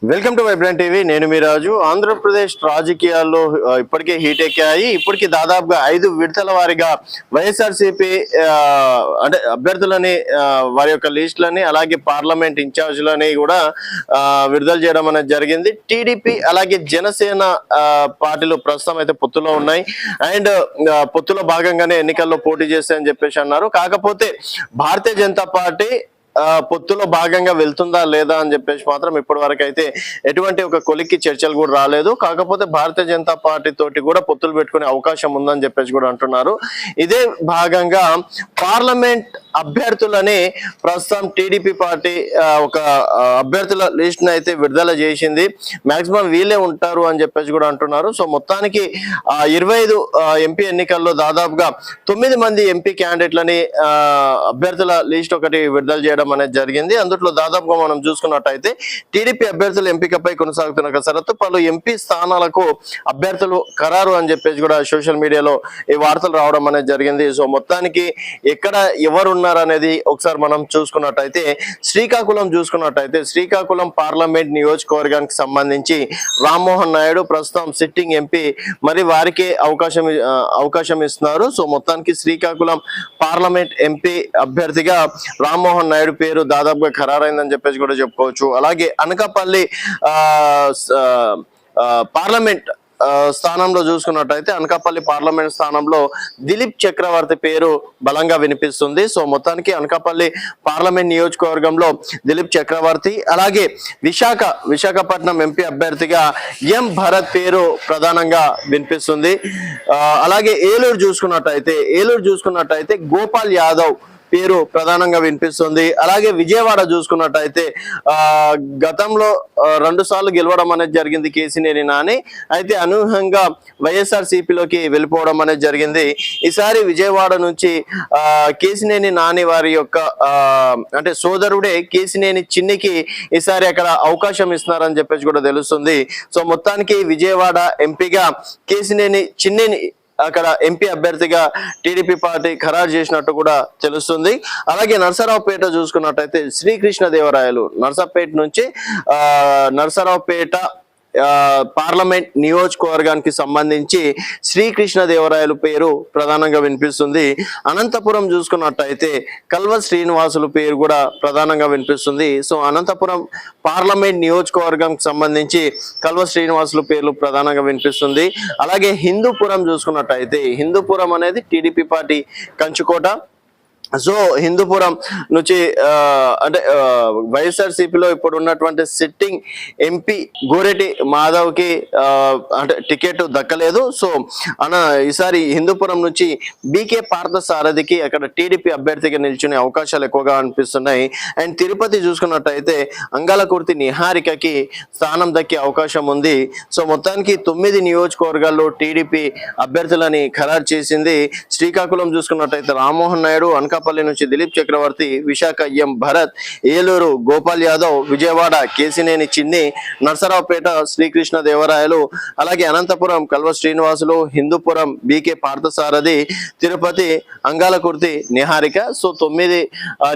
Welcome to vibrant TV. నేను మీ రాజు. ఆంధ్రప్రదేశ్ రాజకీయాల్లో ఇప్పటికే హీట్ ఎక్కాయి. ఇప్పటికి దాదాపుగా 5 విడతల వారిగా వైఎస్ఆర్సీపీ అంటే అభ్యర్థులని వారి యొక్క లిస్టులని అలాగే పార్లమెంట్ ఇన్ఛార్జీలని కూడా విడుదల చేయడం అనేది జరిగింది. టీడీపీ అలాగే జనసేన పార్టీలు ప్రస్తుతం అయితే పొత్తులో ఉన్నాయి. అండ్ పొత్తులో భాగంగానే ఎన్నికల్లో పోటీ చేస్తాయని చెప్పేసి అన్నారు. కాకపోతే భారతీయ జనతా పార్టీ పొత్తులో భాగంగా వెళ్తుందా లేదా అని చెప్పేసి మాత్రం ఇప్పటి వరకు అయితే ఎటువంటి ఒక కొలిక్కి చర్చలు కూడా రాలేదు. కాకపోతే భారతీయ జనతా పార్టీ తోటి కూడా పొత్తులు పెట్టుకునే అవకాశం ఉందని చెప్పేసి కూడా అంటున్నారు. ఇదే భాగంగా పార్లమెంట్ అభ్యర్థులని ప్రస్తుతం టీడీపీ పార్టీ ఒక అభ్యర్థుల లిస్ట్ ని అయితే విడుదల చేసింది. మాక్సిమం వీళ్ళే ఉంటారు అని చెప్పేసి కూడా అంటున్నారు. సో మొత్తానికి 25 ఎంపీ ఎన్నికల్లో దాదాపుగా 9 మంది ఎంపీ క్యాండిడేట్లని అభ్యర్థుల లిస్ట్ ఒకటి విడుదల చేయడం అనేది జరిగింది. అందులో దాదాపుగా మనం చూసుకున్నట్టయితే టీడీపీ అభ్యర్థుల ఎంపికపై కొనసాగుతున్న కసరత్తు, పలు ఎంపీ స్థానాలకు అభ్యర్థులు ఖరారు అని చెప్పేసి కూడా సోషల్ మీడియాలో ఈ వార్తలు రావడం అనేది జరిగింది. సో మొత్తానికి ఎక్కడ ఎవరు ఉన్నారు అనేది ఒకసారి మనం చూసుకున్నట్టయితే శ్రీకాకుళం పార్లమెంట్ నియోజకవర్గానికి సంబంధించి రామ్మోహన్ నాయుడు ప్రస్తుతం సిట్టింగ్ ఎంపీ, మరి వారికి అవకాశం ఇస్తున్నారు. సో మొత్తానికి శ్రీకాకుళం పార్లమెంట్ ఎంపీ అభ్యర్థిగా రామ్మోహన్ నాయుడు పేరు దాదాపుగా ఖరారైందని చెప్పేసి కూడా చెప్పుకోవచ్చు. అలాగే అనకాపల్లి పార్లమెంట్ స్థానంలో చూసుకున్నట్టయితే అనకాపల్లి పార్లమెంట్ స్థానంలో దిలీప్ చక్రవర్తి పేరు బలంగా వినిపిస్తుంది. సో మొత్తానికి అనకాపల్లి పార్లమెంట్ నియోజకవర్గంలో దిలీప్ చక్రవర్తి, అలాగే విశాఖపట్నం ఎంపీ అభ్యర్థిగా ఎం భరత్ పేరు ప్రధానంగా వినిపిస్తుంది. అలాగే ఏలూరు చూసుకున్నట్టయితే గోపాల్ యాదవ్ పేరు ప్రధానంగా వినిపిస్తుంది. అలాగే విజయవాడ చూసుకున్నట్టయితే గతంలో 2 సార్లు గెలవడం అనేది జరిగింది కేసినేని నాని. అయితే అనూహ్యంగా వైఎస్ఆర్సీపీలోకి వెళ్ళిపోవడం అనేది జరిగింది. ఈసారి విజయవాడ నుంచి కేసినేని నాని వారి యొక్క అంటే సోదరుడే కేసినేని చిన్నికి ఈసారి అక్కడ అవకాశం ఇస్తున్నారని చెప్పేసి కూడా తెలుస్తుంది. సో మొత్తానికి విజయవాడ ఎంపీగా కేసినేని చిన్నిని అక్కడ ఎంపీ అభ్యర్థిగా టీడీపీ పార్టీ ఖరారు చేసినట్టు కూడా తెలుస్తుంది. అలాగే నరసరావుపేట చూసుకున్నట్టయితే శ్రీకృష్ణదేవరాయలు నరసరావుపేట నుంచి నరసరావుపేట పార్లమెంట్ నియోజకవర్గానికి సంబంధించి శ్రీకృష్ణదేవరాయలు పేరు ప్రధానంగా వినిపిస్తుంది. అనంతపురం చూసుకున్నట్టయితే కల్వ శ్రీనివాసులు పేరు కూడా ప్రధానంగా వినిపిస్తుంది. సో అనంతపురం పార్లమెంట్ నియోజకవర్గానికి సంబంధించి కల్వ శ్రీనివాసులు పేర్లు ప్రధానంగా వినిపిస్తుంది. అలాగే హిందూపురం చూసుకున్నట్టయితే హిందూపురం అనేది టీడీపీ పార్టీ కంచుకోట. సో హిందూపురం నుంచి అంటే వైఎస్ఆర్సీపీలో ఇప్పుడు ఉన్నటువంటి సిట్టింగ్ ఎంపీ గోరెటి మాధవ్కి అంటే టికెట్ దక్కలేదు. సో ఈసారి హిందూపురం నుంచి బీకే పార్థసారథికి అక్కడ టీడీపీ అభ్యర్థిగా నిల్చునే అవకాశాలు ఎక్కువగా అనిపిస్తున్నాయి. అండ్ తిరుపతి చూసుకున్నట్టయితే అంగాలకుర్తి నిహారికకి స్థానం దక్కే అవకాశం ఉంది. సో మొత్తానికి 9 నియోజకవర్గాల్లో టీడీపీ అభ్యర్థులని ఖరారు చేసింది. శ్రీకాకుళం చూసుకున్నట్టయితే రామ్మోహన్ నాయుడు, అనకాపల్లి నుంచి దిలీప్ చక్రవర్తి, విశాఖ ఎం భరత్, ఏలూరు గోపాల్ యాదవ్, విజయవాడ కేసినేని చిన్ని, నర్సరావుపేట శ్రీకృష్ణదేవరాయలు, అలాగే అనంతపురం కల్వ శ్రీనివాసులు, హిందూపురం బీకే పార్థసారథి, తిరుపతి అంగాలకుర్తి నిహారిక. సో 9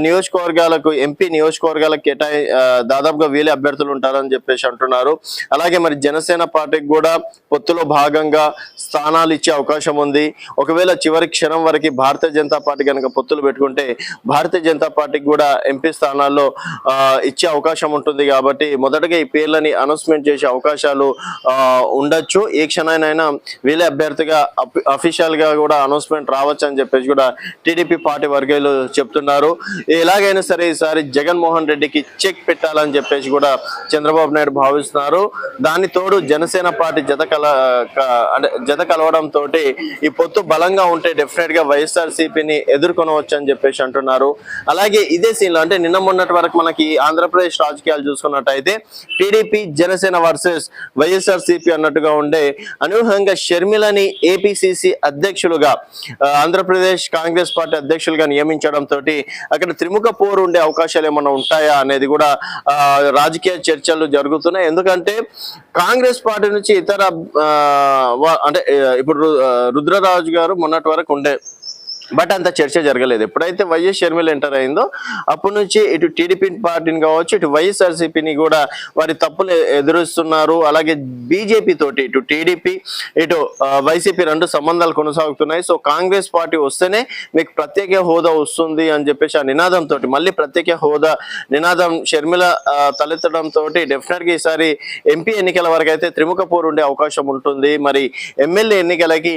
నియోజకవర్గాలకు ఎంపీ నియోజకవర్గాలకు దాదాపుగా వీలే అభ్యర్థులు ఉంటారని చెప్పేసి అంటున్నారు. అలాగే మరి జనసేన పార్టీకి కూడా పొత్తులో భాగంగా స్థానాలు ఇచ్చే అవకాశం ఉంది. ఒకవేళ చివరి క్షణం వరకు భారతీయ జనతా పార్టీ కనుక పొత్తులు పెట్టుకుంటే భారతీయ జనతా పార్టీకి కూడా ఎంపీ స్థానాల్లో ఇచ్చే అవకాశం ఉంటుంది. కాబట్టి మొదటగా ఈ పేర్లని అనౌన్స్మెంట్ చేసే అవకాశాలు ఉండొచ్చు. ఏ క్షణానైనా వీళ్ళే అభ్యర్థిగా అఫీషియల్ గా కూడా అనౌన్స్మెంట్ రావచ్చు అని చెప్పేసి కూడా టీడీపీ పార్టీ వర్గాలు చెప్తున్నారు. ఎలాగైనా సరే ఈసారి జగన్మోహన్ రెడ్డికి చెక్ పెట్టాలని చెప్పేసి కూడా చంద్రబాబు నాయుడు భావిస్తున్నారు. దాని తోడు జనసేన పార్టీ జత కలవడం తోటి ఈ పొత్తు బలంగా ఉంటే డెఫినెట్ గా వైఎస్ఆర్సీపీని ఎదుర్కొనవచ్చు అని చెప్పేసి అంటున్నారు. అలాగే ఇదే సీన్ లో అంటే నిన్న మొన్నటి వరకు మనకి ఆంధ్రప్రదేశ్ రాజకీయాలు చూసుకున్నట్టయితే టీడీపీ జనసేన వర్సెస్ వైఎస్ఆర్సీపీ అన్నట్టుగా ఉండే అనూహ్యంగా షర్మిలని ఏపీసీసీ అధ్యక్షులుగా ఆంధ్రప్రదేశ్ కాంగ్రెస్ పార్టీ అధ్యక్షులుగా నియమించడం తోటి అక్కడ త్రిముఖ పోరు ఉండే అవకాశాలు ఏమన్నా ఉంటాయా అనేది కూడా రాజకీయ చర్చలు జరుగుతున్నాయి. ఎందుకంటే కాంగ్రెస్ పార్టీ నుంచి ఇతర అంటే ఇప్పుడు రుద్రరాజు గారు మొన్నటి వరకు ఉండే బట్ అంత చర్చ జరగలేదు. ఎప్పుడైతే వైఎస్ షర్మిల ఎంటర్ అయిందో అప్పటి నుంచి ఇటు టీడీపీ పార్టీని కావచ్చు, ఇటు వైఎస్ఆర్సీపీని కూడా వారి తప్పులు ఎదురుస్తున్నారు. అలాగే బీజేపీ తోటి ఇటు టీడీపీ ఇటు వైసీపీ రెండు సంబంధాలు కొనసాగుతున్నాయి. సో కాంగ్రెస్ పార్టీ వస్తేనే మీకు ప్రత్యేక హోదా వస్తుంది అని చెప్పేసి ఆ నినాదంతో, మళ్ళీ ప్రత్యేక హోదా నినాదం షర్మిల తలెత్తడంతో డెఫినెట్ గా ఈసారి ఎంపీ ఎన్నికల వరకు అయితే త్రిముఖ పోరు ఉండే అవకాశం ఉంటుంది. మరి ఎమ్మెల్యే ఎన్నికలకి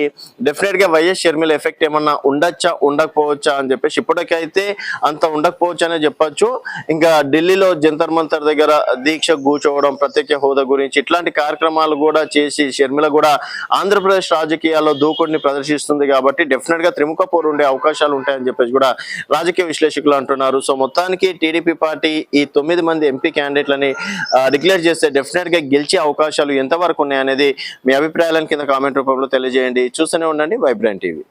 డెఫినెట్ గా వైఎస్ షర్మిల ఎఫెక్ట్ ఏమన్నా ఉండొచ్చా ఉండకపోవచ్చా అని చెప్పేసి ఇప్పటికైతే అంత ఉండకపోవచ్చు అనే చెప్పొచ్చు. ఇంకా ఢిల్లీలో జంతర్ మంతర్ దగ్గర దీక్ష కూర్చోవడం, ప్రత్యేక హోదా గురించి ఇట్లాంటి కార్యక్రమాలు కూడా చేసి షర్మిల కూడా ఆంధ్రప్రదేశ్ రాజకీయాల్లో దూకుడిని ప్రదర్శిస్తుంది. కాబట్టి డెఫినెట్ గా త్రిముఖ పోరు ఉండే అవకాశాలు ఉంటాయని చెప్పేసి కూడా రాజకీయ విశ్లేషకులు అంటున్నారు. సో మొత్తానికి టీడీపీ పార్టీ ఈ 9 మంది ఎంపీ క్యాండిడేట్లని డిక్లేర్ చేస్తే డెఫినెట్ గా గెలిచే అవకాశాలు ఎంతవరకు ఉన్నాయనేది మీ అభిప్రాయాలను కింద కామెంట్ రూపంలో తెలియజేయండి. చూస్తూనే ఉండండి వైబ్రెంట్ టీవీ.